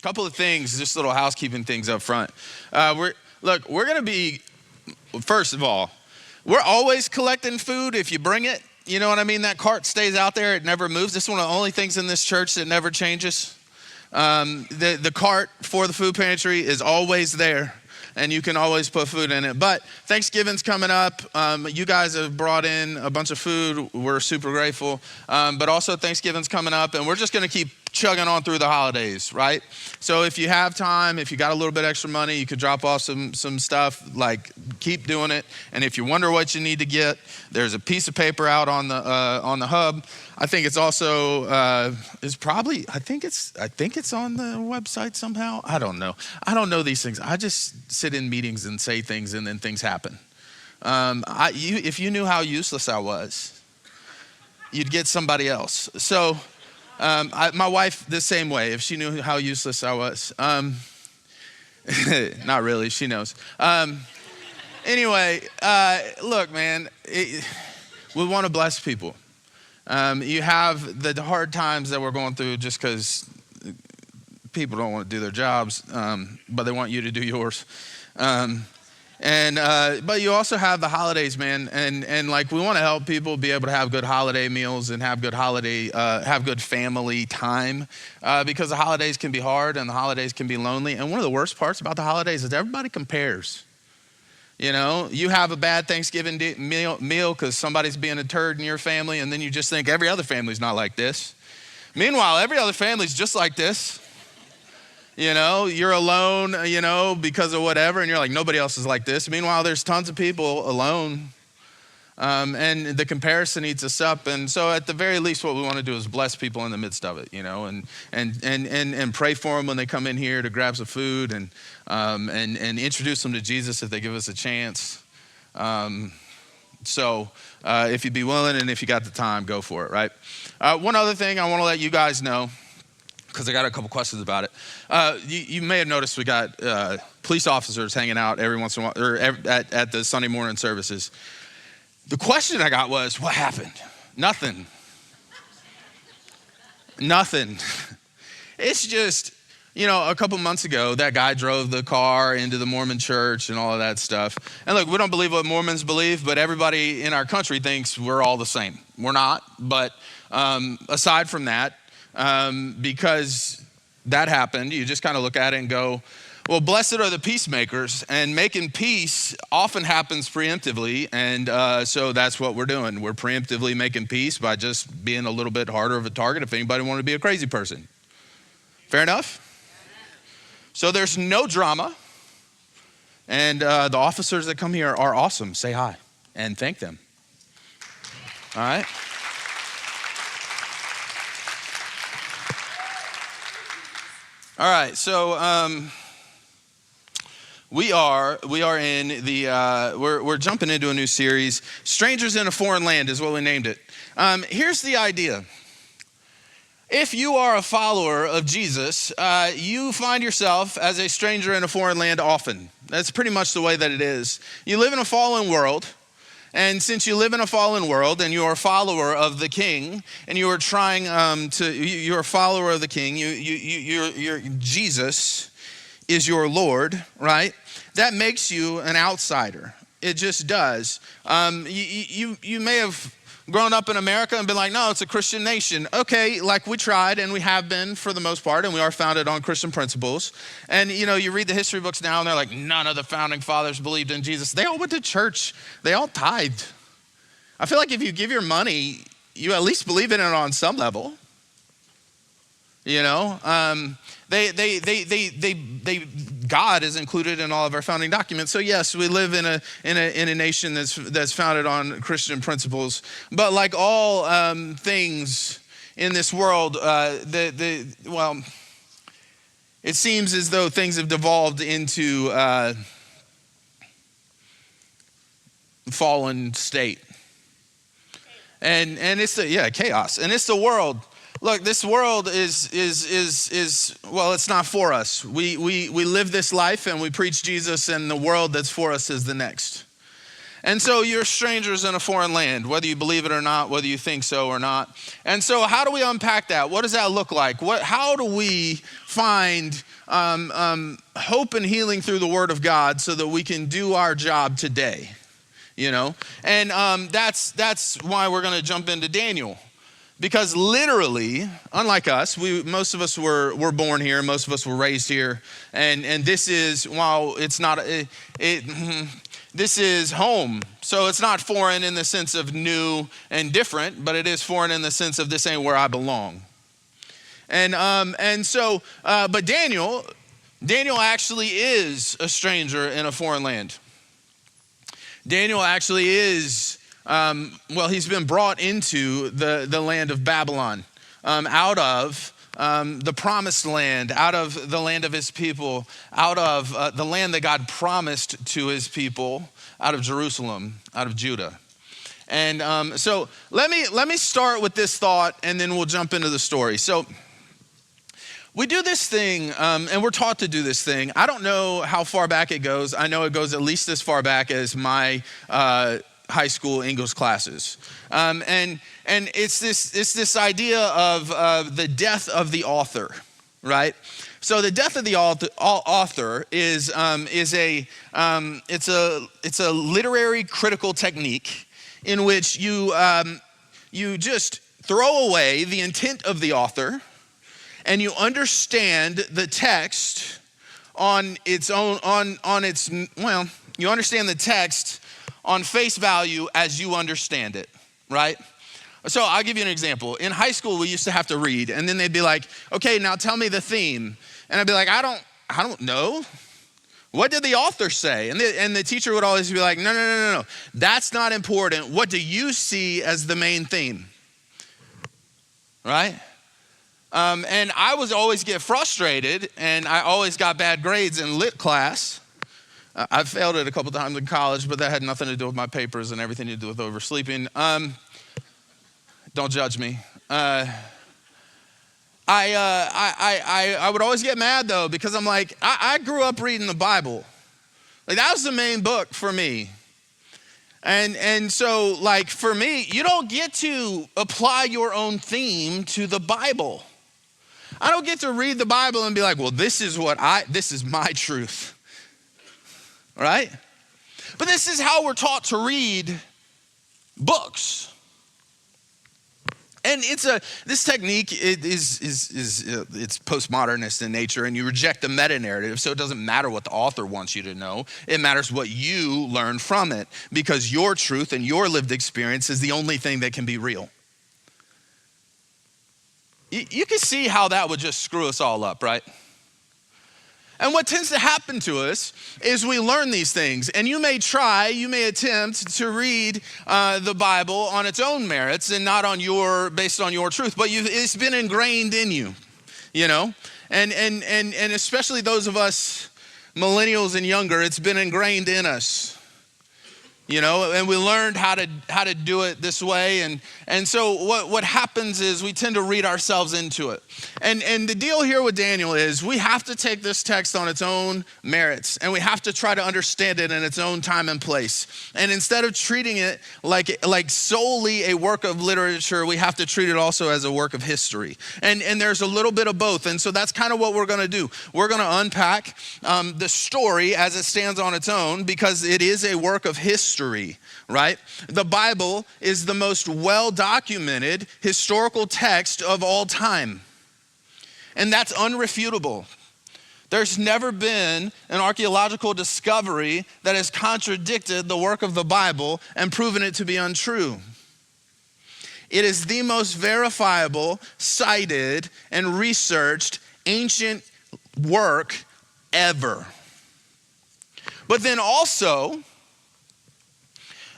Couple of things, just little housekeeping things up front. We're going to be, first of all, we're always collecting food if you bring it. You know what I mean? That cart stays out there. It never moves. This is one of the only things in this church that never changes. The cart for the food pantry is always there, and you can always put food in it. But Thanksgiving's coming up. You guys have brought in a bunch of food. We're super grateful. But also Thanksgiving's coming up, and we're just going to keep chugging on through the holidays, right? So if you have time, if you got a little bit extra money, you could drop off some stuff, like keep doing it. And if you wonder what you need to get, there's a piece of paper out on the hub. I think it's also I think it's on the website somehow. I don't know these things. I just sit in meetings and say things, and then things happen. If you knew how useless I was, you'd get somebody else. So my wife the same way. If she knew how useless I was, not really. She knows. Anyway, look, man, we want to bless people. You have the hard times that we're going through just because people don't want to do their jobs, but they want you to do yours. But you also have the holidays, man, and like we want to help people be able to have good holiday meals and have good family time, because the holidays can be hard and the holidays can be lonely. And one of the worst parts about the holidays is everybody compares. You know, you have a bad Thanksgiving meal because somebody's being a turd in your family, and then you just think every other family's not like this. Meanwhile, every other family's just like this. You know, you're alone, because of whatever, and you're like, nobody else is like this. Meanwhile, there's tons of people alone, and the comparison eats us up. And so at the very least, what we want to do is bless people in the midst of it, and pray for them when they come in here to grab some food, and introduce them to Jesus if they give us a chance. So if you'd be willing and if you got the time, go for it, right? One other thing I want to let you guys know, because I got a couple questions about it. You may have noticed we got police officers hanging out every once in a while, or at the Sunday morning services. The question I got was, what happened? Nothing. It's just, a couple months ago, that guy drove the car into the Mormon church and all of that stuff. And look, we don't believe what Mormons believe, but everybody in our country thinks we're all the same. We're not, but aside from that, because that happened, you just kind of look at it and go, well, blessed are the peacemakers, and making peace often happens preemptively, and so that's what we're doing. We're preemptively making peace by just being a little bit harder of a target if anybody wanted to be a crazy person. Fair enough? So there's no drama, and the officers that come here are awesome. Say hi and thank them. All right? All right, so we are in the we're jumping into a new series. Strangers in a Foreign Land is what we named it. Here's the idea. If you are a follower of Jesus, you find yourself as a stranger in a foreign land often. That's pretty much the way that it is. You live in a fallen world. And since you live in a fallen world and you're a follower of the King, and you are trying you're a follower of the King, you're Jesus is your Lord, right? That makes you an outsider. It just does. You may have grown up in America and been like, no, it's a Christian nation. Okay, like we tried, and we have been for the most part, and we are founded on Christian principles. And you read the history books now, and they're like, none of the founding fathers believed in Jesus. They all went to church. They all tithed. I feel like if you give your money, you at least believe in it on some level. God is included in all of our founding documents. So yes, we live in a nation that's founded on Christian principles. But like all things in this world, it seems as though things have devolved into fallen state, and it's chaos, and it's the world. Look, this world is it's not for us. We live this life and we preach Jesus, and the world that's for us is the next. And so you're strangers in a foreign land, whether you believe it or not, whether you think so or not. And so how do we unpack that? What does that look like? How do we find hope and healing through the Word of God so that we can do our job today? You know, and that's why we're going to jump into Daniel. Because literally, unlike us, most of us were born here, most of us were raised here, and this is, while it's not, this is home. So it's not foreign in the sense of new and different, but it is foreign in the sense of this ain't where I belong. And so, but Daniel actually is a stranger in a foreign land. Daniel actually is, he's been brought into the land of Babylon, out of the promised land, out of the land of his people, out of the land that God promised to his people, out of Jerusalem, out of Judah. And so let me start with this thought, and then we'll jump into the story. So we do this thing, and we're taught to do this thing. I don't know how far back it goes. I know it goes at least as far back as my high school English classes. And it's this idea of the death of the author, right? So the death of the author is a literary critical technique in which you just throw away the intent of the author, and you understand the text on its own, you understand the text on face value as you understand it, right? So I'll give you an example. In high school, we used to have to read, and then they'd be like, okay, now tell me the theme. And I'd be like, I don't know. What did the author say? And the teacher would always be like, no. That's not important. What do you see as the main theme? Right? And I would always get frustrated, and I always got bad grades in lit class. I failed it a couple times in college, but that had nothing to do with my papers and everything to do with oversleeping. Don't judge me. I would always get mad though, because I'm like, I grew up reading the Bible. Like, that was the main book for me. And so, like, for me, you don't get to apply your own theme to the Bible. I don't get to read the Bible and be like, well, this is my truth. Right? But this is how we're taught to read books. And this technique is it's postmodernist in nature, and you reject the meta narrative, so it doesn't matter what the author wants you to know. It matters what you learn from it, because your truth and your lived experience is the only thing that can be real. You can see how that would just screw us all up, right? And what tends to happen to us is we learn these things, and you may attempt to read the Bible on its own merits and not based on your truth, but it's been ingrained in you, you know? And especially those of us millennials and younger, it's been ingrained in us. You know, and we learned how to do it this way, and so what happens is we tend to read ourselves into it. And the deal here with Daniel is we have to take this text on its own merits, and we have to try to understand it in its own time and place. And instead of treating it like solely a work of literature, we have to treat it also as a work of history. And there's a little bit of both, and so that's kind of what we're going to do. We're going to unpack the story as it stands on its own, because it is a work of history. Right? The Bible is the most well-documented historical text of all time. And that's unrefutable. There's never been an archaeological discovery that has contradicted the work of the Bible and proven it to be untrue. It is the most verifiable, cited, and researched ancient work ever. But then also,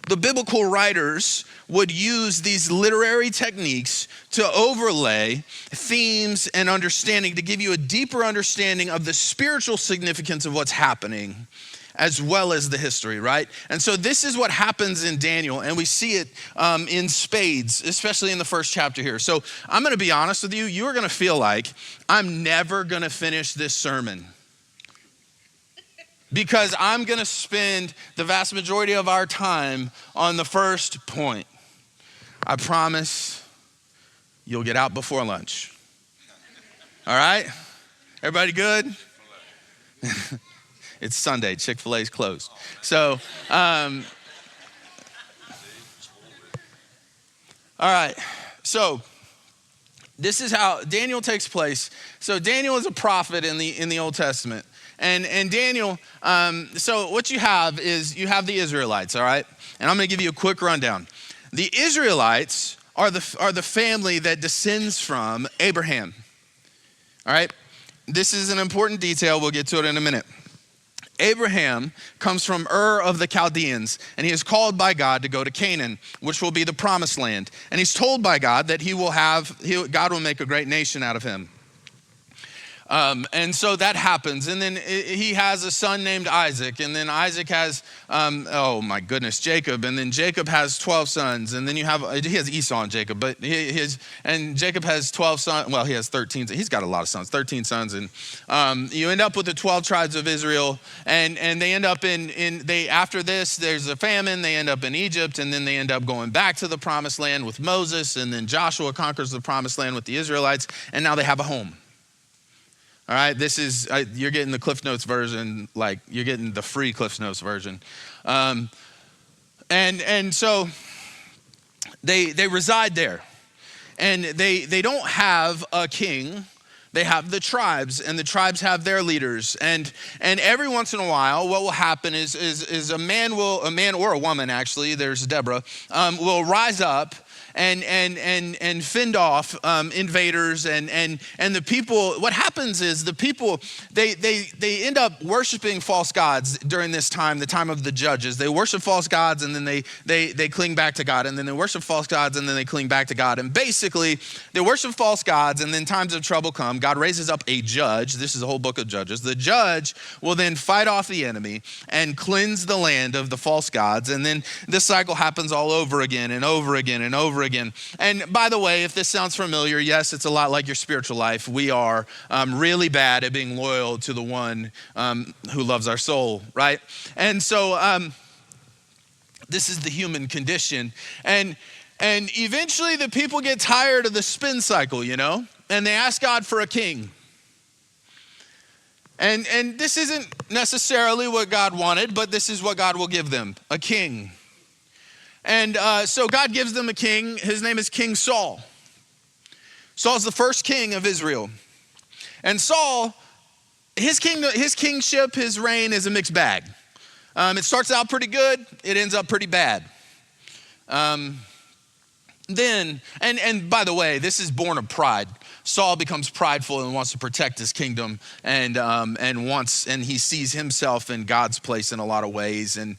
the biblical writers would use these literary techniques to overlay themes and understanding to give you a deeper understanding of the spiritual significance of what's happening, as well as the history, right? And so this is what happens in Daniel, and we see it in spades, especially in the first chapter here. So I'm going to be honest with you. You're going to feel like I'm never going to finish this sermon. because I'm going to spend the vast majority of our time on the first point. I promise you'll get out before lunch. All right? Everybody good? It's Sunday. Chick-fil-A's closed. So, all right. So, this is how Daniel takes place. So Daniel is a prophet in the Old Testament. And Daniel, so what you have is you have the Israelites, all right? And I'm going to give you a quick rundown. The Israelites are the family that descends from Abraham, all right? This is an important detail. We'll get to it in a minute. Abraham comes from Ur of the Chaldeans, and he is called by God to go to Canaan, which will be the promised land. And he's told by God that God will make a great nation out of him. And so that happens. And then he has a son named Isaac. And then Isaac has, Jacob. And then Jacob has 12 sons. And then he has Esau and Jacob. But Jacob has 12 sons. Well, he has 13. He's got a lot of sons, 13 sons. And you end up with the 12 tribes of Israel. And they end up after this, there's a famine. They end up in Egypt. And then they end up going back to the promised land with Moses. And then Joshua conquers the promised land with the Israelites. And now they have a home. All right, this is, you're getting the Cliff Notes version, like you're getting the free Cliff Notes version. And so they reside there. And they don't have a king. They have the tribes, and the tribes have their leaders. And every once in a while, what will happen is a man or a woman, actually, there's Deborah, will rise up and fend off invaders and the people. What happens is the people, they end up worshiping false gods during this time, the time of the judges. They worship false gods, and then they cling back to God, and then they worship false gods, and then they cling back to God. And basically, they worship false gods, and then times of trouble come. God raises up a judge. This is the whole book of Judges. The judge will then fight off the enemy and cleanse the land of the false gods. And then this cycle happens all over again and over again and over again. And by the way, if this sounds familiar, yes, it's a lot like your spiritual life. We are really bad at being loyal to the one who loves our soul, right? And so this is the human condition. And eventually the people get tired of the spin cycle, and they ask God for a king. And this isn't necessarily what God wanted, but this is what God will give them, a king. And so God gives them a king. His name is King Saul. Saul's the first king of Israel. And Saul, his kingship, his reign is a mixed bag. It starts out pretty good. It ends up pretty bad. Then, and by the way, this is born of pride. Saul becomes prideful and wants to protect his kingdom, and he sees himself in God's place in a lot of ways, and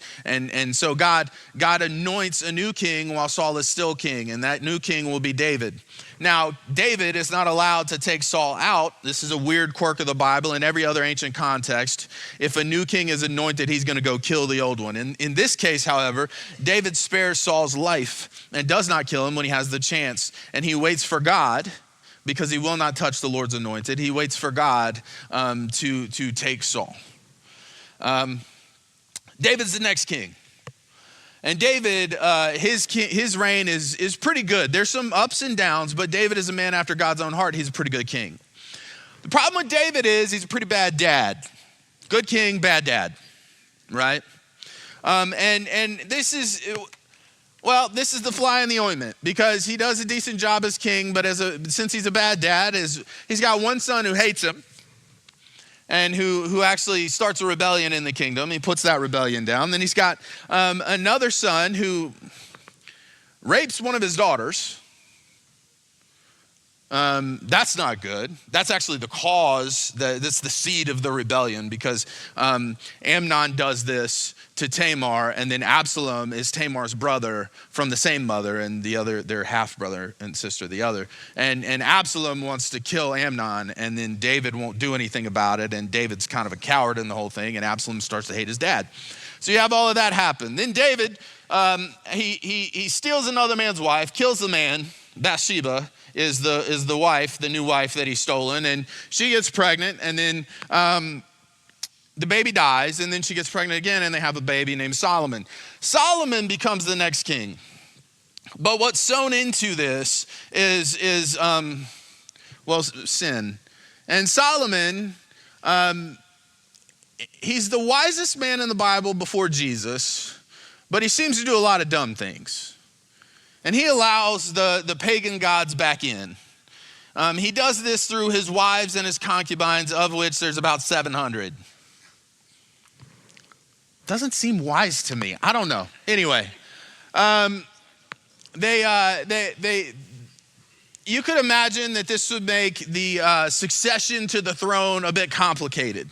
so God anoints a new king while Saul is still king, and that new king will be David. Now, David is not allowed to take Saul out. This is a weird quirk of the Bible. In every other ancient context, if a new king is anointed, he's going to go kill the old one. In this case, however, David spares Saul's life and does not kill him when he has the chance, and he waits for God, because he will not touch the Lord's anointed. He waits for God to take Saul. David's the next king. And David, his reign is pretty good. There's some ups and downs, but David is a man after God's own heart. He's a pretty good king. The problem with David is he's a pretty bad dad. Good king, bad dad, right? And this is the fly in the ointment, because he does a decent job as king, but since he's a bad dad, he's got one son who hates him and who actually starts a rebellion in the kingdom. He puts that rebellion down. Then he's got another son who rapes one of his daughters. That's not good. That's actually the cause, that's the seed of the rebellion, because Amnon does this to Tamar, and then Absalom is Tamar's brother from the same mother, and the other, their half brother and sister, the other. And Absalom wants to kill Amnon, and then David won't do anything about it, and David's kind of a coward in the whole thing, and Absalom starts to hate his dad. So you have all of that happen. Then David, he steals another man's wife, kills the man. Bathsheba is the wife, the new wife that he's stolen, and she gets pregnant, and then the baby dies, and then she gets pregnant again, and they have a baby named Solomon. Solomon becomes the next king. But what's sown into this is sin. And Solomon, he's the wisest man in the Bible before Jesus, but he seems to do a lot of dumb things. And he allows the pagan gods back in. He does this through his wives and his concubines, of which there's about 700. Doesn't seem wise to me. I don't know. Anyway, you could imagine that this would make the succession to the throne a bit complicated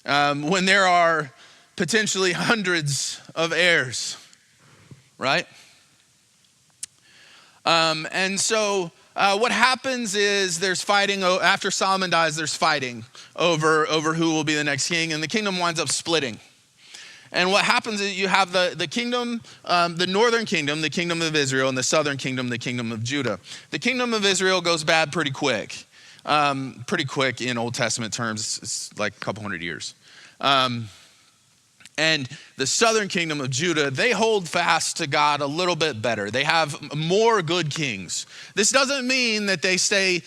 when there are potentially hundreds of heirs, right? And so what happens is there's fighting. After Solomon dies, there's fighting over who will be the next king, and the kingdom winds up splitting. And what happens is you have the kingdom, the northern kingdom, the kingdom of Israel, and the southern kingdom, the kingdom of Judah. The kingdom of Israel goes bad pretty quick. Pretty quick in Old Testament terms, it's like a couple hundred years. And the southern kingdom of Judah, they hold fast to God a little bit better. They have more good kings. This doesn't mean that they stay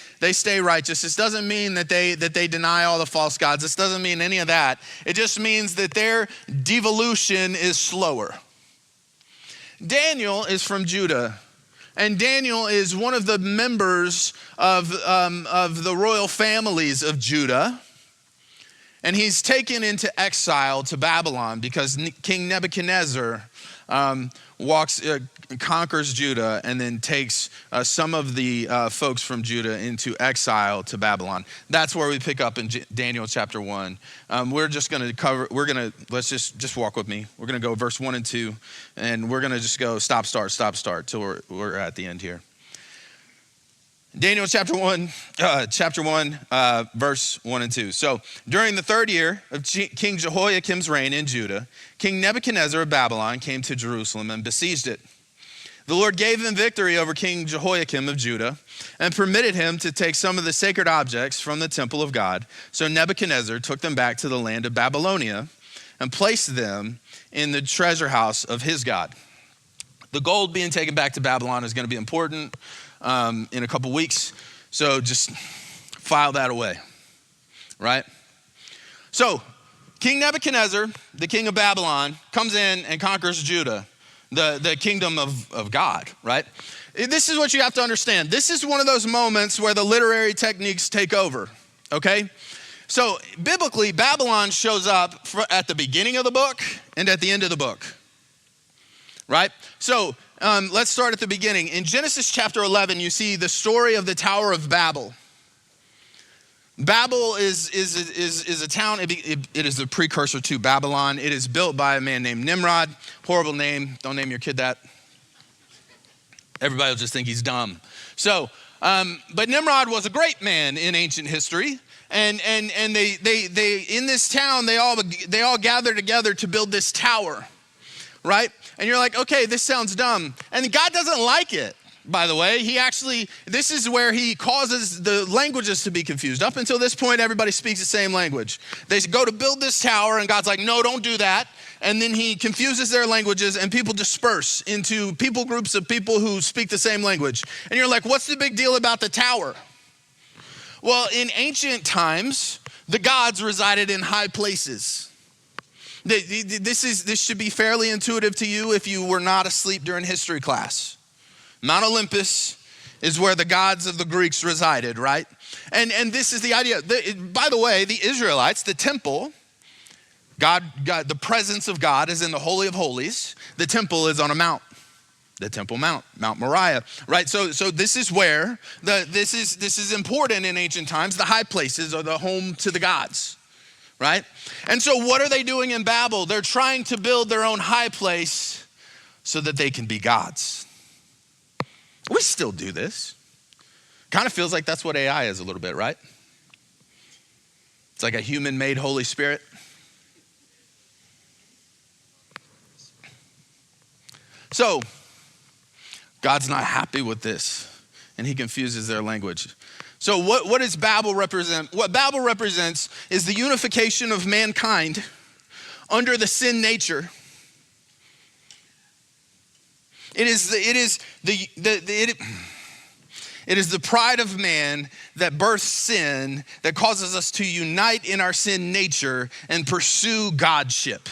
righteous. This doesn't mean that they deny all the false gods. This doesn't mean any of that. It just means that their devolution is slower. Daniel is from Judah, and Daniel is one of the members of the royal families of Judah. And he's taken into exile to Babylon because King Nebuchadnezzar conquers Judah and then takes some of the folks from Judah into exile to Babylon. That's where we pick up in Daniel chapter 1. Let's just walk with me. We're going to go verse 1 and 2, and we're going to just go stop, start, till we're at the end here. Daniel chapter 1, verse 1 and 2. So during the third year of King Jehoiakim's reign in Judah, King Nebuchadnezzar of Babylon came to Jerusalem and besieged it. The Lord gave him victory over King Jehoiakim of Judah and permitted him to take some of the sacred objects from the temple of God. So Nebuchadnezzar took them back to the land of Babylonia and placed them in the treasure house of his God. The gold being taken back to Babylon is going to be important in a couple weeks, so just file that away, right? So King Nebuchadnezzar, the king of Babylon, comes in and conquers Judah, the kingdom of God, right? This is what you have to understand. This is one of those moments where the literary techniques take over, okay? So biblically, Babylon shows up at the beginning of the book and at the end of the book, right? So let's start at the beginning. In Genesis chapter 11, you see the story of the Tower of Babel. Babel is a town. It is the precursor to Babylon. It is built by a man named Nimrod. Horrible name. Don't name your kid that. Everybody will just think he's dumb. So, but Nimrod was a great man in ancient history. And they in this town, they all gathered together to build this tower, right? And you're like, okay, this sounds dumb. And God doesn't like it, by the way. This is where he causes the languages to be confused. Up until this point, everybody speaks the same language. They go to build this tower, and God's like, no, don't do that. And then he confuses their languages, and people disperse into groups of people who speak the same language. And you're like, what's the big deal about the tower? Well, in ancient times, the gods resided in high places. This should be fairly intuitive to you if you were not asleep during history class. Mount Olympus is where the gods of the Greeks resided, right? And this is the idea. By the way, the Israelites, the temple, God, the presence of God is in the Holy of Holies. The temple is on a mount. The Temple Mount, Mount Moriah, right? So this is where this is important in ancient times. The high places are the home to the gods, right? And so what are they doing in Babel? They're trying to build their own high place so that they can be gods. We still do this. Kind of feels like that's what AI is a little bit, right? It's like a human-made Holy Spirit. So God's not happy with this, and he confuses their language. So what does Babel represent? What Babel represents is the unification of mankind under the sin nature. It is the pride of man that births sin, that causes us to unite in our sin nature and pursue godship.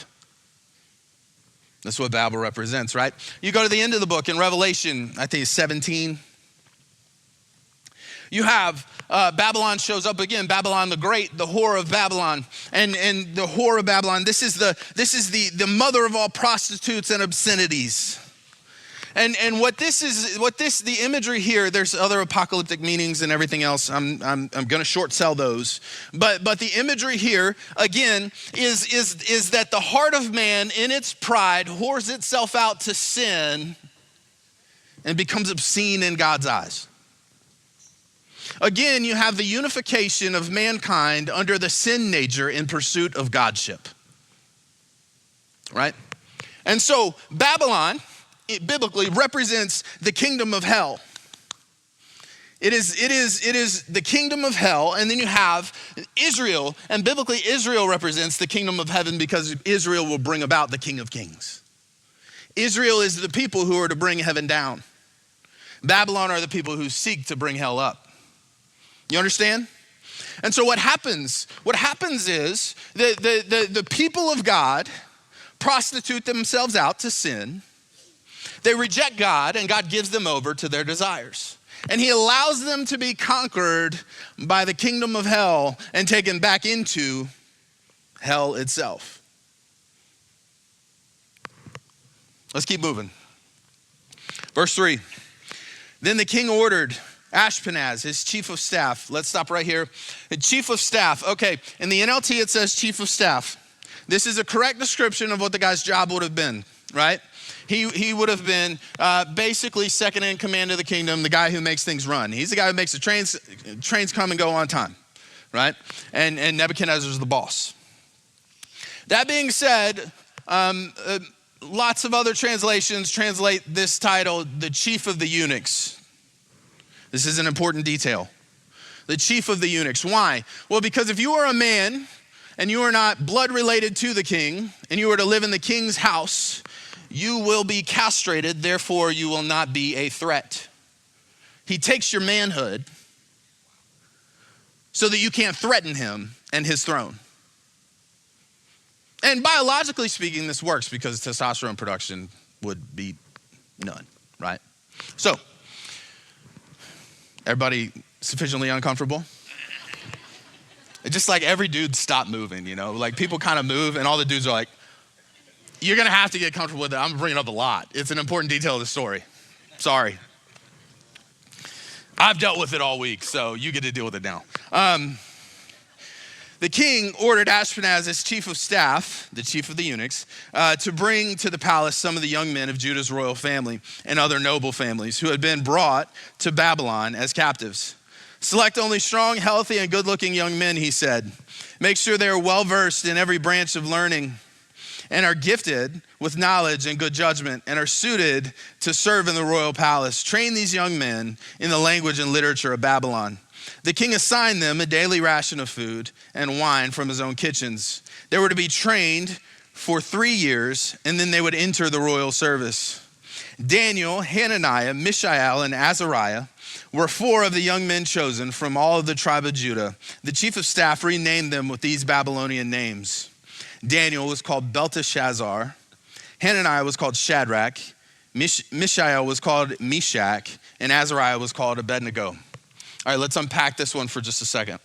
That's what Babel represents, right? You go to the end of the book in Revelation, I think it's 17. You have Babylon shows up again, Babylon the Great, the whore of Babylon. And the whore of Babylon, this is the mother of all prostitutes and obscenities. And the imagery here, there's other apocalyptic meanings and everything else. I'm going to short sell those. But the imagery here, again, is that the heart of man in its pride whores itself out to sin and becomes obscene in God's eyes. Again, you have the unification of mankind under the sin nature in pursuit of godship. Right? And so Babylon, it biblically represents the kingdom of hell. It is the kingdom of hell, and then you have Israel, and biblically Israel represents the kingdom of heaven because Israel will bring about the King of Kings. Israel is the people who are to bring heaven down. Babylon are the people who seek to bring hell up. You understand? And so what happens is the people of God prostitute themselves out to sin. They reject God, and God gives them over to their desires. And he allows them to be conquered by the kingdom of hell and taken back into hell itself. Let's keep moving. Verse 3. Then the king ordered Ashpenaz, his chief of staff. Let's stop right here. The chief of staff. Okay, in the NLT it says chief of staff. This is a correct description of what the guy's job would have been, right? He would have been basically second in command of the kingdom, the guy who makes things run. He's the guy who makes the trains come and go on time, right? And Nebuchadnezzar's the boss. That being said, lots of other translations translate this title, the chief of the eunuchs. This is an important detail. The chief of the eunuchs. Why? Well, because if you are a man and you are not blood related to the king and you are to live in the king's house, you will be castrated, therefore you will not be a threat. He takes your manhood so that you can't threaten him and his throne. And biologically speaking, this works because testosterone production would be none, right? So, everybody sufficiently uncomfortable? It's just like every dude stopped moving, you know? Like people kind of move and all the dudes are like, you're gonna have to get comfortable with it. I'm bringing up a lot. It's an important detail of the story. Sorry. I've dealt with it all week, so you get to deal with it now. The king ordered Ashpenaz, as chief of staff, the chief of the eunuchs, to bring to the palace some of the young men of Judah's royal family and other noble families who had been brought to Babylon as captives. Select only strong, healthy, and good-looking young men, he said. Make sure they are well-versed in every branch of learning and are gifted with knowledge and good judgment and are suited to serve in the royal palace. Train these young men in the language and literature of Babylon. The king assigned them a daily ration of food and wine from his own kitchens. They were to be trained for 3 years, and then they would enter the royal service. Daniel, Hananiah, Mishael, and Azariah were 4 of the young men chosen from all of the tribe of Judah. The chief of staff renamed them with these Babylonian names. Daniel was called Belteshazzar. Hananiah was called Shadrach. Mishael was called Meshach. And Azariah was called Abednego. All right, let's unpack this one for just a second.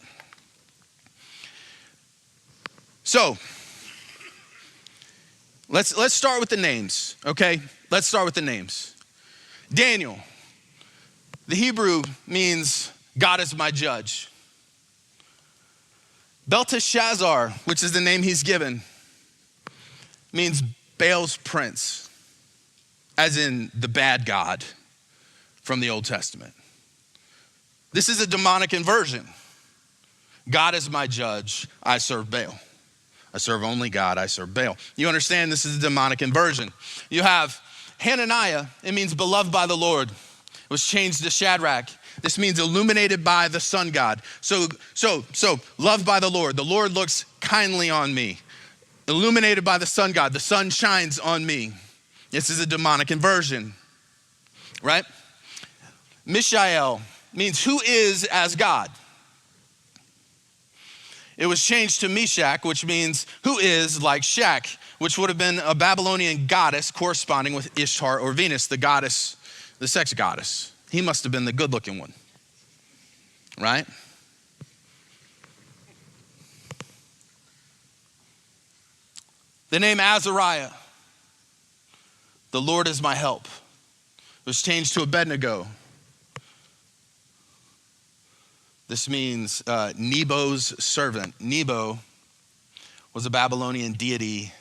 So, let's start with the names, okay? Let's start with the names. Daniel, the Hebrew means God is my judge. Belteshazzar, which is the name he's given, means Baal's prince, as in the bad god from the Old Testament. This is a demonic inversion. God is my judge, I serve Baal. I serve only God, I serve Baal. You understand this is a demonic inversion. You have Hananiah, it means beloved by the Lord. It was changed to Shadrach. This means illuminated by the sun god. So loved by the Lord. The Lord looks kindly on me. Illuminated by the sun god. The sun shines on me. This is a demonic inversion, right? Mishael means who is as God. It was changed to Meshach, which means who is like Shak, which would have been a Babylonian goddess corresponding with Ishtar or Venus, the goddess, the sex goddess. He must have been the good-looking one, right? The name Azariah, the Lord is my help, was changed to Abednego. This means Nebo's servant. Nebo was a Babylonian deity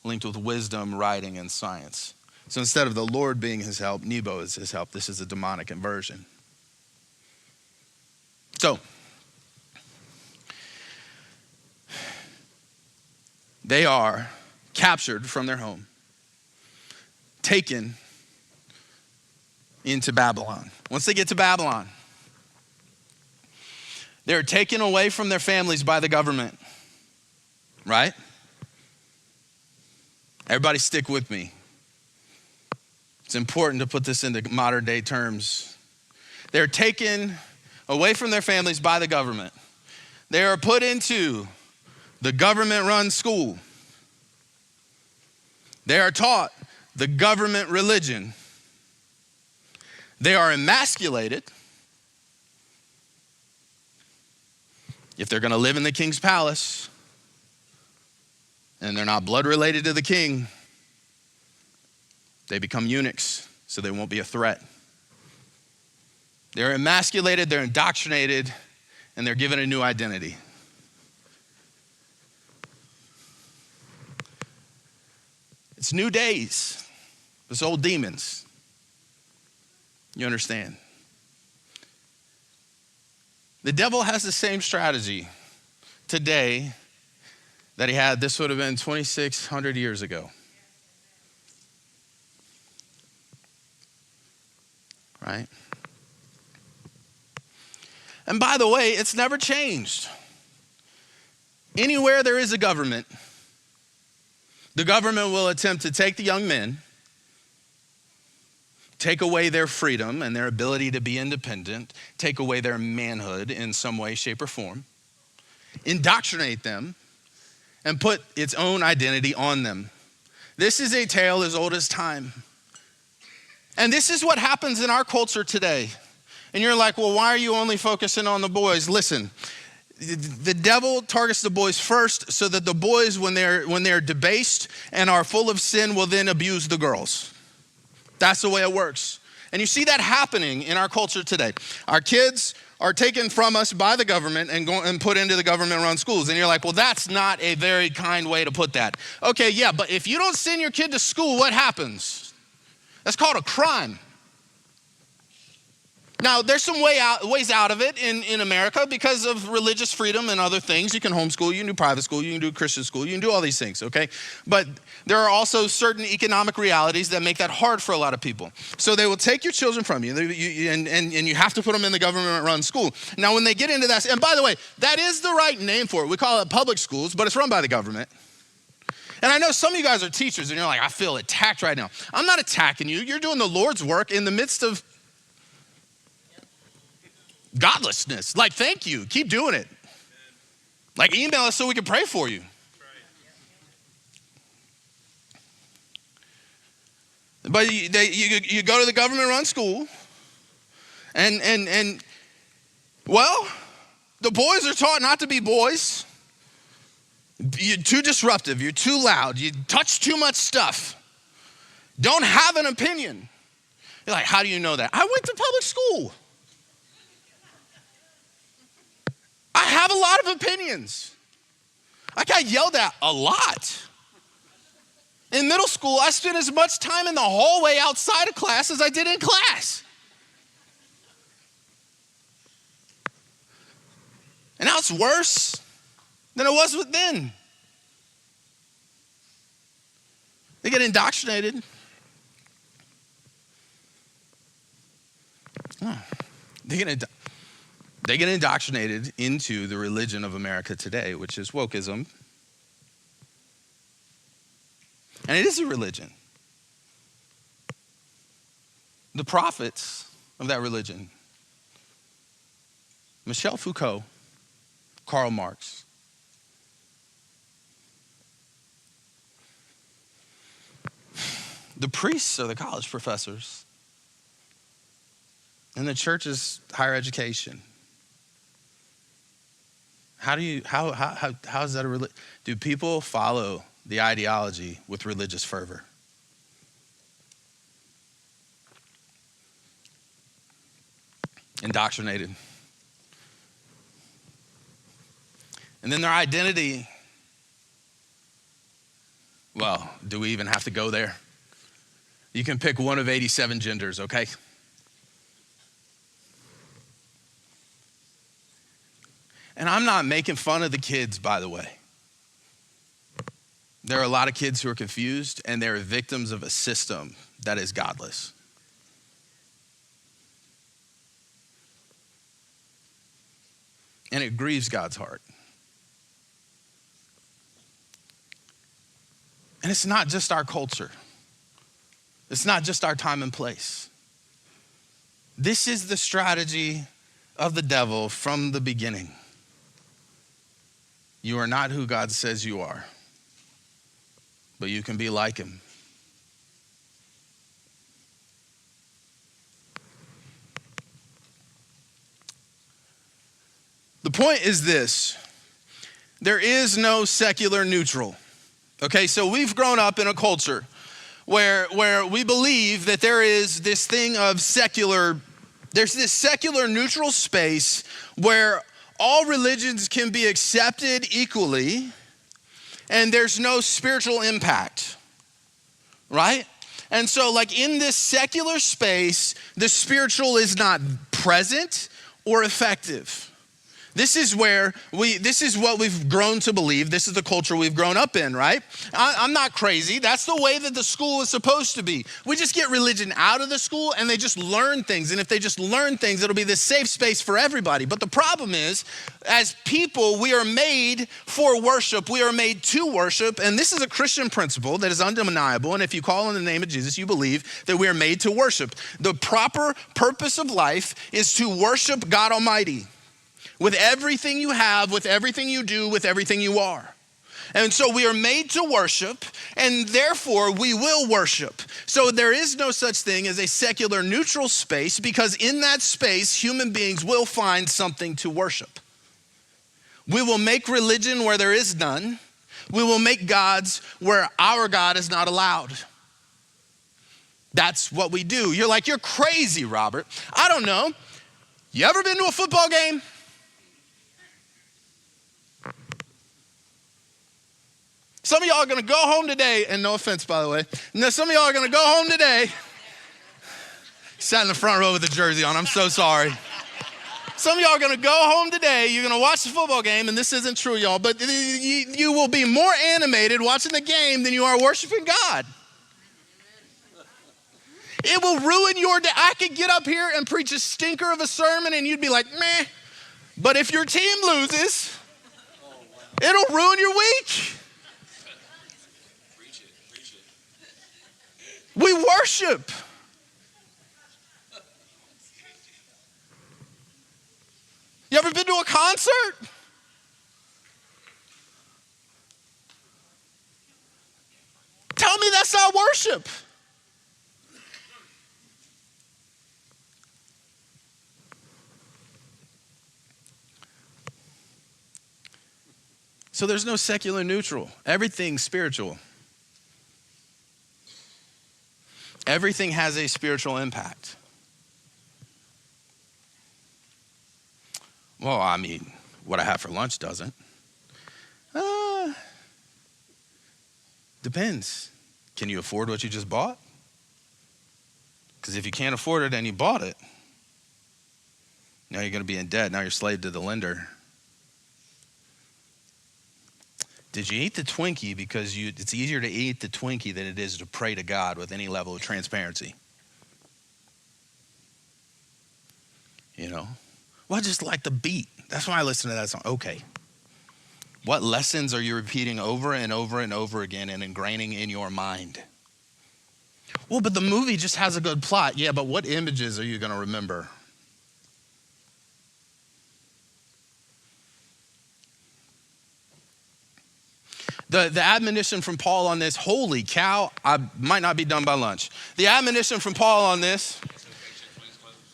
linked with wisdom, writing, and science. So instead of the Lord being his help, Nebo is his help. This is a demonic inversion. So, they are captured from their home, taken into Babylon. Once they get to Babylon, they're taken away from their families by the government, right? Everybody stick with me. It's important to put this into modern day terms. They're taken away from their families by the government. They are put into the government-run school. They are taught the government religion. They are emasculated. If they're going to live in the king's palace and they're not blood related to the king, they become eunuchs so they won't be a threat. They're emasculated, they're indoctrinated, and they're given a new identity. It's new days. It's old demons. You understand? The devil has the same strategy today that he had. This would have been 2,600 years ago. Right? And by the way, it's never changed. Anywhere there is a government, the government will attempt to take the young men, take away their freedom and their ability to be independent, take away their manhood in some way, shape, or form, indoctrinate them, and put its own identity on them. This is a tale as old as time. And this is what happens in our culture today. And you're like, well, why are you only focusing on the boys? Listen, the devil targets the boys first so that the boys, when they're debased and are full of sin, will then abuse the girls. That's the way it works. And you see that happening in our culture today. Our kids are taken from us by the government and put into the government-run schools. And you're like, well, that's not a very kind way to put that. Okay, yeah, but if you don't send your kid to school, what happens? That's called a crime. Now, there's some ways out of it in America because of religious freedom and other things. You can homeschool, you can do private school, you can do Christian school, you can do all these things, okay? But there are also certain economic realities that make that hard for a lot of people. So they will take your children from you, and you have to put them in the government-run school. Now, when they get into that, and by the way, that is the right name for it. We call it public schools, but it's run by the government. And I know some of you guys are teachers, and you're like, I feel attacked right now. I'm not attacking you. You're doing the Lord's work in the midst of godlessness. Like, thank you. Keep doing it. Like, email us so we can pray for you. But you go to the government-run school, and well, the boys are taught not to be boys. You're too disruptive. You're too loud. You touch too much stuff. Don't have an opinion. You're like, how do you know that? I went to public school. I have a lot of opinions. I got yelled at a lot. In middle school, I spent as much time in the hallway outside of class as I did in class. And now it's worse than it was then. They get indoctrinated. They get indoctrinated into the religion of America today, which is wokeism. And it is a religion. The prophets of that religion, Michel Foucault, Karl Marx, the priests are the college professors, and the church is higher education. How is that a religion? Do people follow the ideology with religious fervor? Indoctrinated. And then their identity, well, do we even have to go there? You can pick one of 87 genders, okay? And I'm not making fun of the kids, by the way. There are a lot of kids who are confused, and they're victims of a system that is godless. And it grieves God's heart. And it's not just our culture. It's not just our time and place. This is the strategy of the devil from the beginning. You are not who God says you are, but you can be like him. The point is this: there is no secular neutral. Okay, so we've grown up in a culture where we believe that there is this thing of there's this secular neutral space where all religions can be accepted equally and there's no spiritual impact, right? And so like in this secular space, the spiritual is not present or effective. This is what we've grown to believe. This is the culture we've grown up in, right? I'm not crazy. That's the way that the school is supposed to be. We just get religion out of the school and they just learn things. And if they just learn things, it'll be this safe space for everybody. But the problem is, as people, we are made for worship. We are made to worship. And this is a Christian principle that is undeniable. And if you call on the name of Jesus, you believe that we are made to worship. The proper purpose of life is to worship God Almighty. With everything you have, with everything you do, with everything you are. And so we are made to worship, and therefore we will worship. So there is no such thing as a secular neutral space, because in that space, human beings will find something to worship. We will make religion where there is none. We will make gods where our God is not allowed. That's what we do. You're like, you're crazy, Robert. I don't know. You ever been to a football game? Some of y'all are going to go home today, and no offense, by the way. No, some of y'all are going to go home today. Sat in the front row with the jersey on. I'm so sorry. Some of y'all are going to go home today. You're going to watch the football game, and this isn't true, y'all, but you will be more animated watching the game than you are worshiping God. It will ruin your day. I could get up here and preach a stinker of a sermon, and you'd be like, meh. But if your team loses, it'll ruin your week. We worship. You ever been to a concert? Tell me that's not worship. So there's no secular neutral. Everything's spiritual. Everything has a spiritual impact. Well, I mean, what I have for lunch doesn't. Depends. Can you afford what you just bought? Because if you can't afford it and you bought it, now you're going to be in debt. Now you're slave to the lender. Did you eat the Twinkie because it's easier to eat the Twinkie than it is to pray to God with any level of transparency? You know? Well, I just like the beat. That's why I listen to that song. Okay. What lessons are you repeating over and over and over again and ingraining in your mind? Well, but the movie just has a good plot. Yeah, but what images are you going to remember? The admonition from Paul on this, holy cow, I might not be done by lunch. The admonition from Paul on this,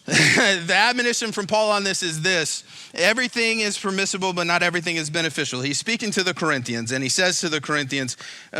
the admonition from Paul on this is this: everything is permissible, but not everything is beneficial. He's speaking to the Corinthians, and he says to the Corinthians,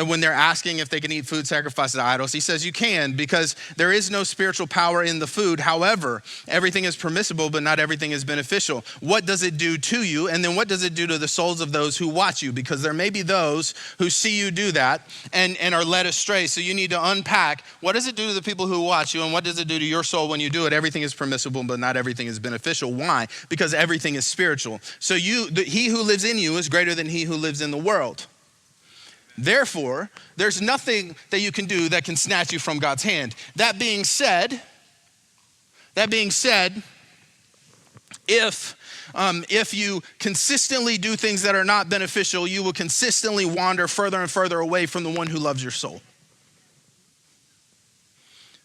when they're asking if they can eat food sacrificed to idols, he says, you can, because there is no spiritual power in the food. However, everything is permissible, but not everything is beneficial. What does it do to you? And then what does it do to the souls of those who watch you? Because there may be those who see you do that and are led astray. So you need to unpack, what does it do to the people who watch you, and what does it do to your soul when you do it? Everything is permissible, but not everything is beneficial. Why? Because everything is spiritual. So he who lives in you is greater than he who lives in the world. Therefore, there's nothing that you can do that can snatch you from God's hand. That being said, if you consistently do things that are not beneficial, you will consistently wander further and further away from the one who loves your soul.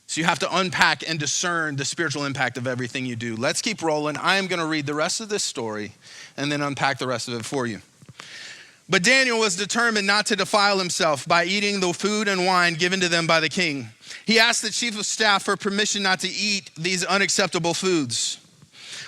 So you have to unpack and discern the spiritual impact of everything you do. Let's keep rolling. I am going to read the rest of this story and then unpack the rest of it for you. But Daniel was determined not to defile himself by eating the food and wine given to them by the king. He asked the chief of staff for permission not to eat these unacceptable foods.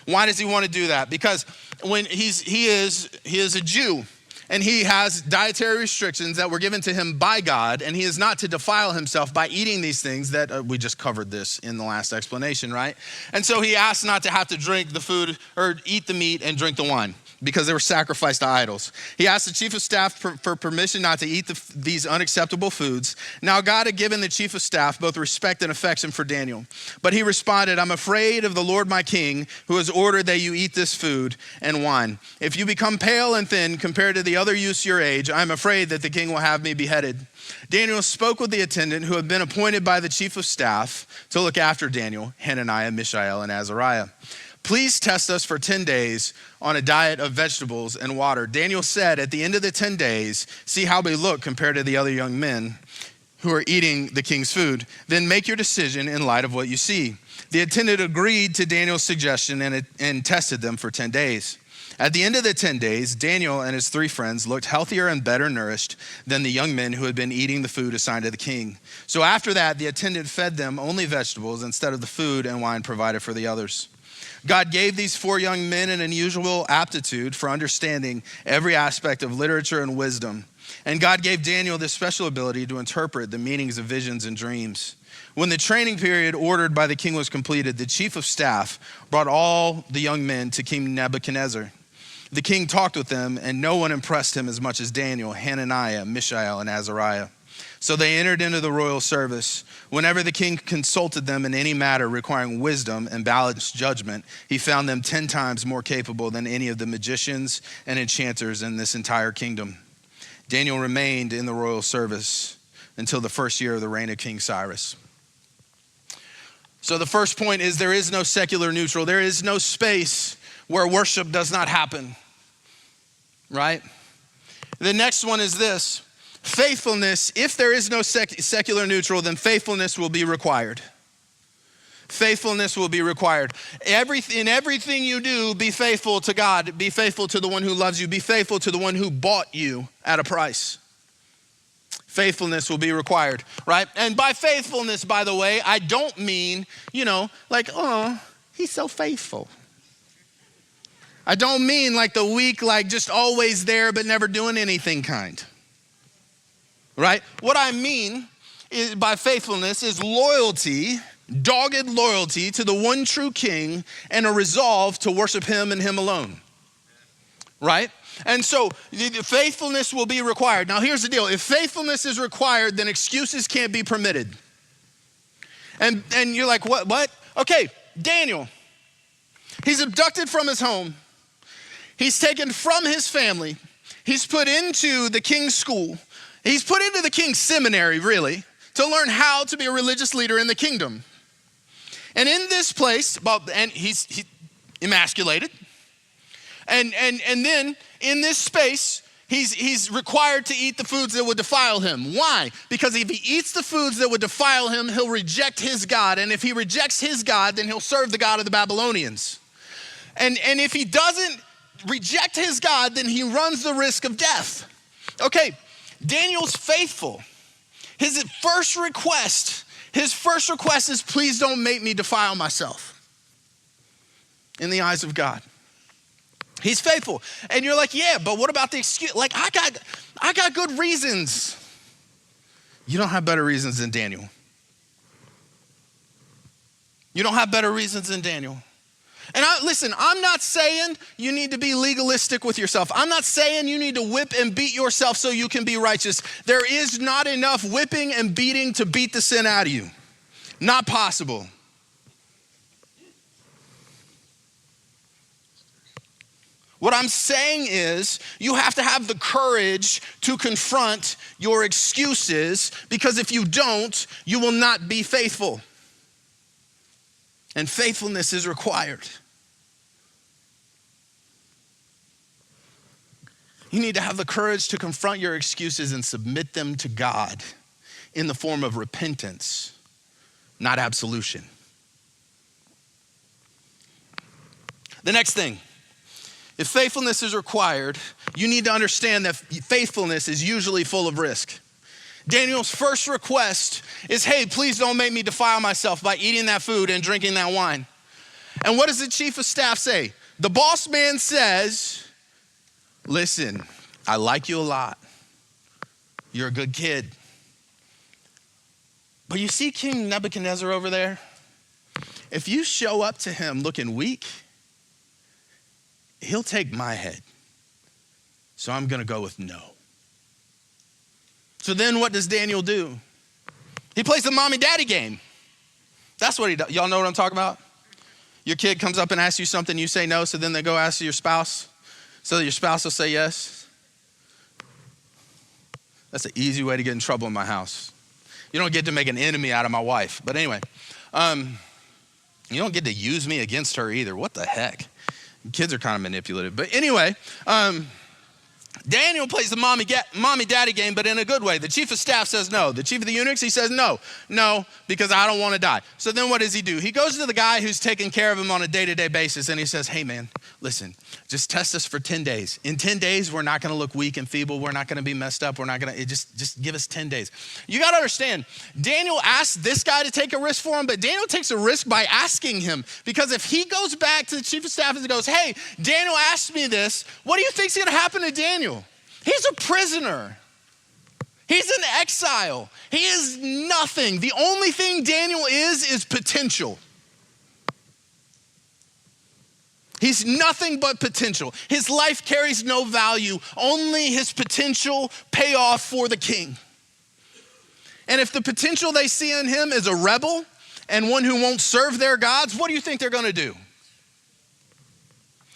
Why does he want to do that? Because when he is a Jew, and he has dietary restrictions that were given to him by God, and he is not to defile himself by eating these things that we just covered this in the last explanation, right? And so he asked not to have to drink the food or eat the meat and drink the wine, because they were sacrificed to idols. He asked the chief of staff for permission not to eat these unacceptable foods. Now God had given the chief of staff both respect and affection for Daniel. But he responded, I'm afraid of the Lord my king, who has ordered that you eat this food and wine. If you become pale and thin compared to the other youths your age, I'm afraid that the king will have me beheaded. Daniel spoke with the attendant who had been appointed by the chief of staff to look after Daniel, Hananiah, Mishael, and Azariah. Please test us for 10 days on a diet of vegetables and water. Daniel said, at the end of the 10 days, see how we look compared to the other young men who are eating the king's food. Then make your decision in light of what you see. The attendant agreed to Daniel's suggestion and tested them for 10 days. At the end of the 10 days, Daniel and his 3 friends looked healthier and better nourished than the young men who had been eating the food assigned to the king. So after that, the attendant fed them only vegetables instead of the food and wine provided for the others. God gave these 4 young men an unusual aptitude for understanding every aspect of literature and wisdom. And God gave Daniel this special ability to interpret the meanings of visions and dreams. When the training period ordered by the king was completed, the chief of staff brought all the young men to King Nebuchadnezzar. The king talked with them, and no one impressed him as much as Daniel, Hananiah, Mishael, and Azariah. So they entered into the royal service. Whenever the king consulted them in any matter requiring wisdom and balanced judgment, he found them 10 times more capable than any of the magicians and enchanters in this entire kingdom. Daniel remained in the royal service until the first year of the reign of King Cyrus. So the first point is there is no secular neutral. There is no space where worship does not happen, right? The next one is this. Faithfulness, if there is no secular neutral, then faithfulness will be required. Faithfulness will be required. In everything you do, be faithful to God. Be faithful to the one who loves you. Be faithful to the one who bought you at a price. Faithfulness will be required, right? And by faithfulness, by the way, I don't mean, like, oh, he's so faithful. I don't mean like the weak, like just always there but never doing anything kind. Right? What I mean is by faithfulness is loyalty, dogged loyalty to the one true king and a resolve to worship him and him alone. Right? And so faithfulness will be required. Now here's the deal. If faithfulness is required, then excuses can't be permitted. And you're like, what? Okay, Daniel. He's abducted from his home. He's taken from his family. He's put into the king's school. He's put into the king's seminary, really, to learn how to be a religious leader in the kingdom. And in this place, and he's emasculated, And then in this space, he's required to eat the foods that would defile him. Why? Because if he eats the foods that would defile him, he'll reject his God. And if he rejects his God, then he'll serve the God of the Babylonians. And if he doesn't reject his God, then he runs the risk of death. Okay, Daniel's faithful. His first request is, please don't make me defile myself in the eyes of God. He's faithful. And you're like, yeah, but what about the excuse? Like, I got good reasons. You don't have better reasons than Daniel. You don't have better reasons than Daniel. And listen, I'm not saying you need to be legalistic with yourself. I'm not saying you need to whip and beat yourself so you can be righteous. There is not enough whipping and beating to beat the sin out of you. Not possible. What I'm saying is you have to have the courage to confront your excuses, because if you don't, you will not be faithful. And faithfulness is required. You need to have the courage to confront your excuses and submit them to God in the form of repentance, not absolution. The next thing, if faithfulness is required, you need to understand that faithfulness is usually full of risk. Daniel's first request is, hey, please don't make me defile myself by eating that food and drinking that wine. And what does the chief of staff say? The boss man says, listen, I like you a lot. You're a good kid. But you see King Nebuchadnezzar over there? If you show up to him looking weak, he'll take my head. So I'm going to go with no. So then what does Daniel do? He plays the mommy-daddy game. That's what he does. Y'all know what I'm talking about? Your kid comes up and asks you something, you say no, so then they go ask your spouse, so that your spouse will say yes. That's an easy way to get in trouble in my house. You don't get to make an enemy out of my wife. But anyway, you don't get to use me against her either. What the heck? Kids are kind of manipulative. But anyway, Daniel plays the mommy-daddy game, but in a good way. The chief of staff says no. The chief of the eunuchs, he says no, because I don't want to die. So then what does he do? He goes to the guy who's taking care of him on a day-to-day basis, and he says, hey, man, listen, just test us for 10 days. In 10 days, we're not going to look weak and feeble. We're not going to be messed up. We're not going to, just give us 10 days. You got to understand, Daniel asked this guy to take a risk for him, but Daniel takes a risk by asking him, because if he goes back to the chief of staff and goes, hey, Daniel asked me this, what do you think's going to happen to Daniel? He's a prisoner. He's in exile. He is nothing. The only thing Daniel is potential. He's nothing but potential. His life carries no value, only his potential payoff for the king. And if the potential they see in him is a rebel and one who won't serve their gods, what do you think they're going to do?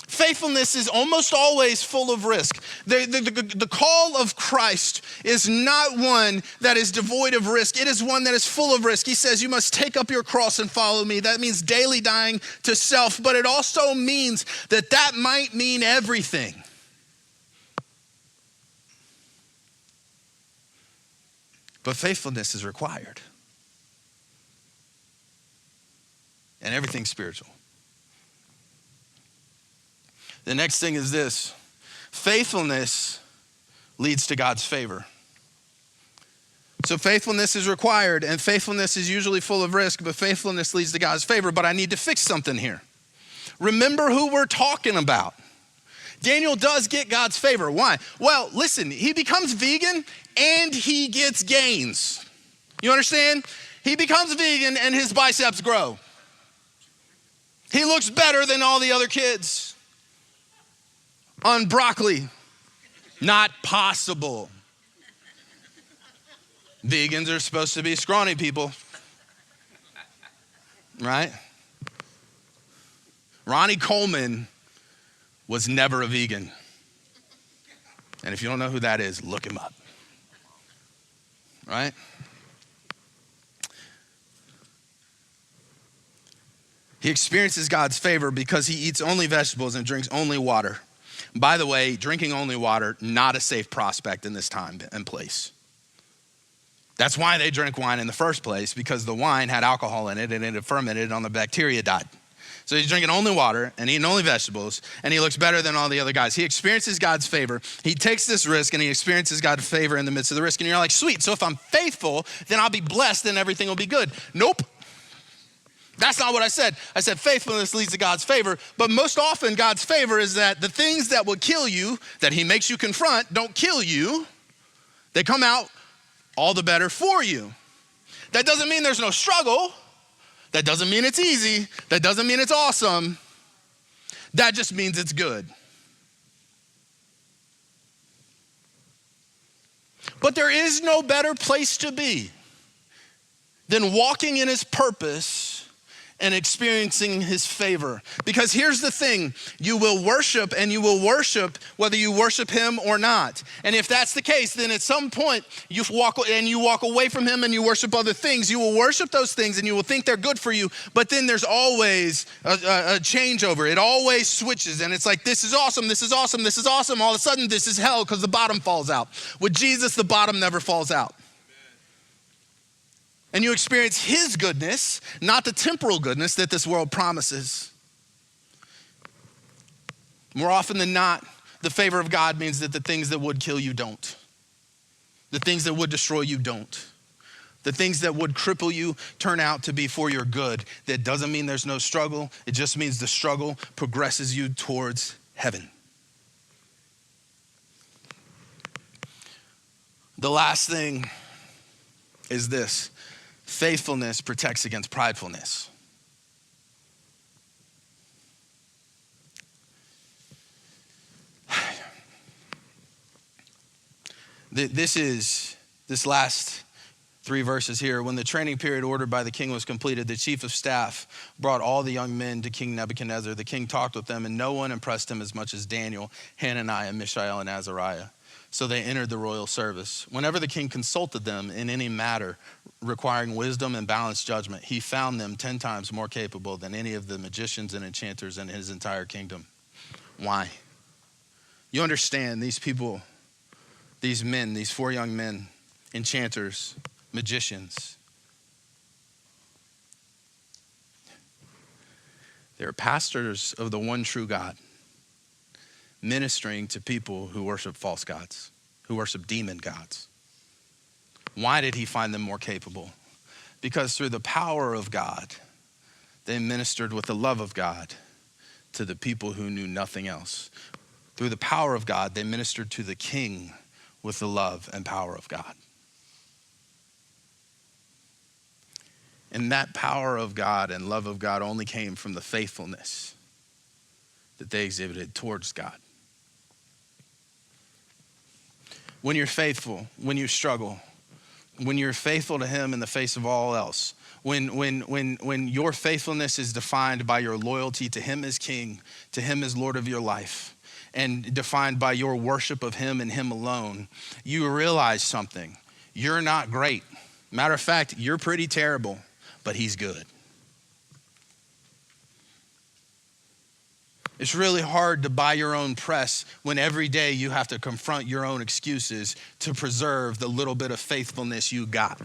Faithfulness is almost always full of risk. The call of Christ is not one that is devoid of risk. It is one that is full of risk. He says, you must take up your cross and follow me. That means daily dying to self, but it also means that might mean everything. But faithfulness is required. And everything's spiritual. The next thing is this: faithfulness leads to God's favor. So faithfulness is required, and faithfulness is usually full of risk, but faithfulness leads to God's favor. But I need to fix something here. Remember who we're talking about. Daniel does get God's favor. Why? Well, listen, he becomes vegan and he gets gains. You understand? He becomes vegan and his biceps grow. He looks better than all the other kids on broccoli. Not possible. Vegans are supposed to be scrawny people, right? Ronnie Coleman was never a vegan. And if you don't know who that is, look him up, right? He experiences God's favor because he eats only vegetables and drinks only water. By the way, drinking only water, not a safe prospect in this time and place. That's why they drank wine in the first place, because the wine had alcohol in it and it had fermented and the bacteria died. So he's drinking only water and eating only vegetables, and he looks better than all the other guys. He experiences God's favor. He takes this risk and he experiences God's favor in the midst of the risk. And you're like, sweet, so if I'm faithful, then I'll be blessed and everything will be good. Nope. That's not what I said. I said faithfulness leads to God's favor, but most often God's favor is that the things that would kill you, that he makes you confront, don't kill you. They come out all the better for you. That doesn't mean there's no struggle. That doesn't mean it's easy. That doesn't mean it's awesome. That just means it's good. But there is no better place to be than walking in his purpose and experiencing his favor. Because here's the thing, you will worship and you will worship whether you worship him or not. And if that's the case, then at some point you walk away from him and you worship other things. You will worship those things and you will think they're good for you, but then there's always a changeover. It always switches and it's like, this is awesome, this is awesome, this is awesome. All of a sudden this is hell because the bottom falls out. With Jesus, the bottom never falls out. And you experience his goodness, not the temporal goodness that this world promises. More often than not, the favor of God means that the things that would kill you don't. The things that would destroy you don't. The things that would cripple you turn out to be for your good. That doesn't mean there's no struggle. It just means the struggle progresses you towards heaven. The last thing is this. Faithfulness protects against pridefulness. This last 3 verses here. When the training period ordered by the king was completed, the chief of staff brought all the young men to King Nebuchadnezzar. The king talked with them, and no one impressed him as much as Daniel, Hananiah, Mishael, and Azariah. So they entered the royal service. Whenever the king consulted them in any matter requiring wisdom and balanced judgment, he found them 10 times more capable than any of the magicians and enchanters in his entire kingdom. Why? You understand these people, these men, these 4 young men, enchanters, magicians. They're pastors of the one true God, ministering to people who worship false gods, who worship demon gods. Why did he find them more capable? Because through the power of God, they ministered with the love of God to the people who knew nothing else. Through the power of God, they ministered to the king with the love and power of God. And that power of God and love of God only came from the faithfulness that they exhibited towards God. When you're faithful, when you struggle, when you're faithful to him in the face of all else, when your faithfulness is defined by your loyalty to him as king, to him as Lord of your life, and defined by your worship of him and him alone, you realize something. You're not great. Matter of fact, you're pretty terrible, but he's good. It's really hard to buy your own press when every day you have to confront your own excuses to preserve the little bit of faithfulness you got.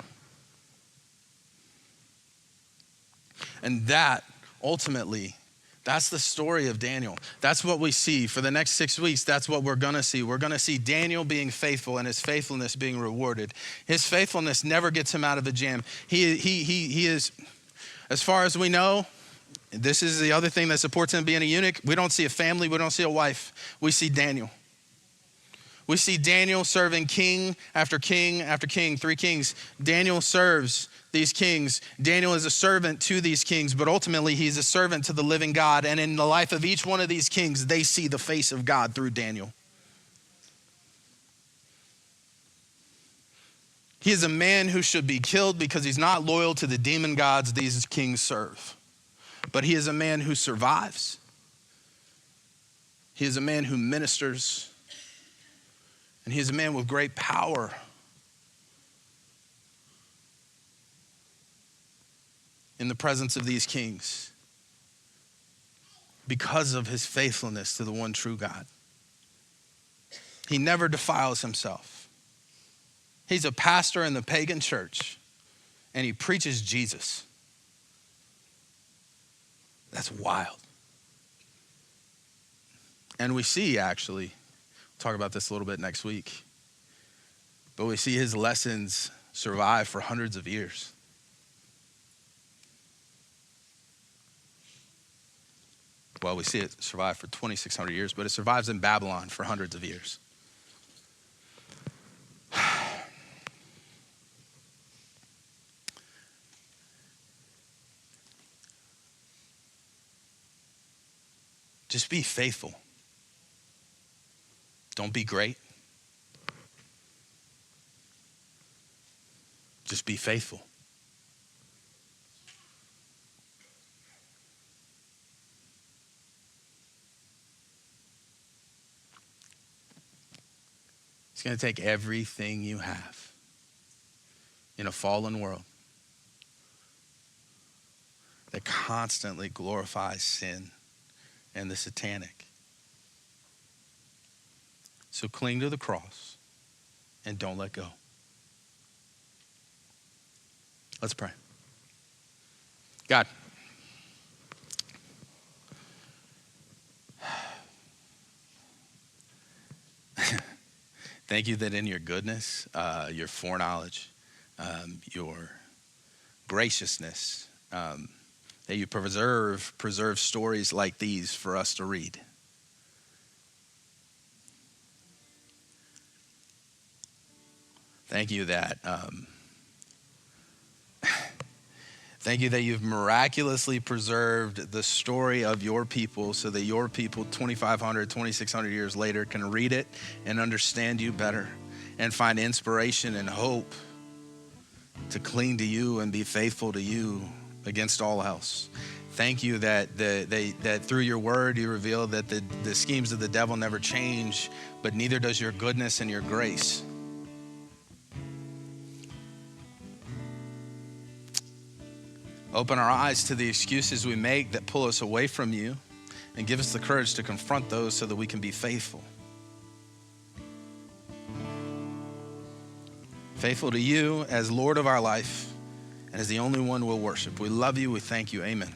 And that, ultimately, that's the story of Daniel. That's what we see for the next 6 weeks. That's what we're going to see. We're going to see Daniel being faithful and his faithfulness being rewarded. His faithfulness never gets him out of a jam. He is, as far as we know, this is the other thing that supports him being a eunuch. We don't see a family. We don't see a wife. We see Daniel. We see Daniel serving king after king after king, 3 kings. Daniel serves these kings. Daniel is a servant to these kings, but ultimately he's a servant to the living God. And in the life of each one of these kings, they see the face of God through Daniel. He is a man who should be killed because he's not loyal to the demon gods these kings serve. But he is a man who survives. He is a man who ministers. And he is a man with great power. In the presence of these kings. Because of his faithfulness to the one true God. He never defiles himself. He's a pastor in the pagan church, and he preaches Jesus. That's wild. And we see, actually, we'll talk about this a little bit next week, but we see his lessons survive for hundreds of years. Well, we see it survive for 2,600 years, but it survives in Babylon for hundreds of years. Just be faithful. Don't be great. Just be faithful. It's going to take everything you have in a fallen world that constantly glorifies sin and the satanic. So cling to the cross and don't let go. Let's pray. God, thank you that in your goodness, your foreknowledge, your graciousness, that you preserve stories like these for us to read. Thank you that you've miraculously preserved the story of your people so that your people 2,500, 2,600 years later can read it and understand you better and find inspiration and hope to cling to you and be faithful to you against all else. Thank you that that through your word you reveal that the schemes of the devil never change, but neither does your goodness and your grace. Open our eyes to the excuses we make that pull us away from you and give us the courage to confront those so that we can be faithful. Faithful to you as Lord of our life and as the only one we'll worship. We love you. We thank you. Amen.